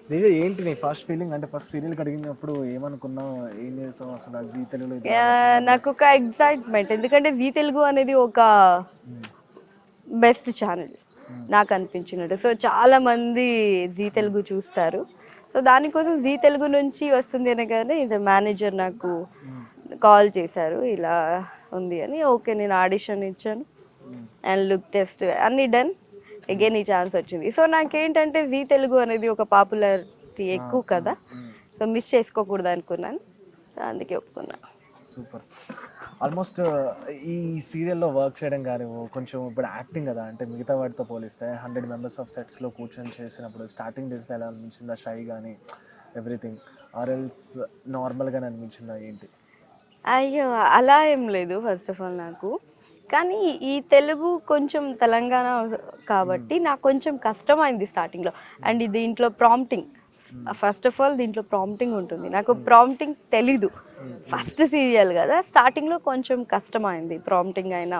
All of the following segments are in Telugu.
దివ్య ఏంటి నీ ఫస్ట్ ఫీలింగ్? అంటే ఫస్ట్ సీరియల్ అడిగినప్పుడు ఏమనుకున్నావు? ఏం చేసావు అసలు? జీ తెలుగులో ఇది రాబోతుందని. నాకు ఒక ఎగ్జైట్మెంట్, ఎందుకంటే జీ తెలుగు అనేది ఒక బెస్ట్ ఛానల్ నాకు అనిపించినట్టు. సో చాలా మంది జీ తెలుగు చూస్తారు. సో దానికోసం జీ తెలుగు నుంచి వస్తుంది అనగానే ఇది మేనేజర్ నాకు కాల్ చేశారు, ఇలా ఉంది అని. ఓకే, నేను ఆడిషన్ ఇచ్చాను అండ్ లుక్ టెస్ట్ అన్నీ డన్. అగైన్ ఈ ఛాన్స్ వచ్చింది. సో నాకేంటంటే జీ తెలుగు అనేది ఒక పాపులారిటీ ఎక్కువ కదా, సో మిస్ చేసుకోకూడదు అనుకున్నాను. సో అందుకే ఒప్పుకున్నా. సూపర్. ఆల్మోస్ట్ ఈ సీరియల్లో వర్క్ చేయడం కానీ కొంచెం ఇప్పుడు యాక్టింగ్ కదా, అంటే మిగతా వాటితో పోలిస్తే 100 మెంబర్స్ ఆఫ్ సెట్స్లో కూర్చొని చేసినప్పుడు స్టార్టింగ్ డేస్లో ఎలా అనిపించిందా? షై కానీ ఎవ్రీథింగ్, ఆర్ ఎల్స్ నార్మల్గానే అనిపించిందా ఏంటి? అయ్యో, అలా ఏం లేదు ఫస్ట్ ఆఫ్ ఆల్ నాకు. కానీ ఈ తెలుగు కొంచెం తెలంగాణ కాబట్టి నాకు కొంచెం కష్టమైంది స్టార్టింగ్లో. అండ్ దీంట్లో ప్రాంప్టింగ్, ఫస్ట్ ఆఫ్ ఆల్ దీంట్లో ప్రాంప్టింగ్ ఉంటుంది. నాకు ప్రాంప్టింగ్ తెలీదు, ఫస్ట్ సీరియల్ కదా. స్టార్టింగ్లో కొంచెం కష్టమైంది ప్రాంప్టింగ్ అయినా.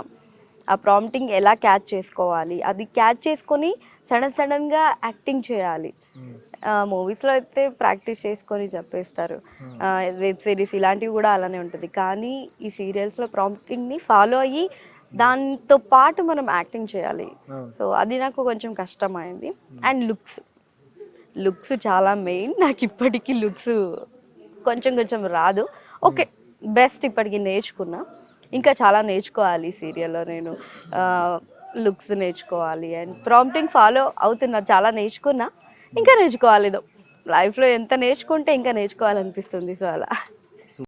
ఆ ప్రాంప్టింగ్ ఎలా క్యాచ్ చేసుకోవాలి, అది క్యాచ్ చేసుకొని సడన్గా యాక్టింగ్ చేయాలి. మూవీస్లో అయితే ప్రాక్టీస్ చేసుకొని చెప్పేస్తారు, వెబ్ సిరీస్ ఇలాంటివి కూడా అలానే ఉంటుంది. కానీ ఈ సీరియల్స్లో ప్రాంప్టింగ్ని ఫాలో అయ్యి దాంతో పాటు మనం యాక్టింగ్ చేయాలి. సో అది నాకు కొంచెం కష్టమైంది. అండ్ లుక్స్ చాలా మెయిన్. నాకు ఇప్పటికీ లుక్స్ కొంచెం రాదు. ఓకే, బెస్ట్ ఇప్పటికి నేర్చుకున్నా. ఇంకా చాలా నేర్చుకోవాలి ఈ సీరియల్లో నేను. లుక్స్ నేర్చుకోవాలి అండ్ ప్రాంప్టింగ్ ఫాలో అవుతున్నా, చాలా నేర్చుకున్నా, ఇంకా నేర్చుకోవాలి. లైఫ్లో ఎంత నేర్చుకుంటే ఇంకా నేర్చుకోవాలనిపిస్తుంది. సో అలా.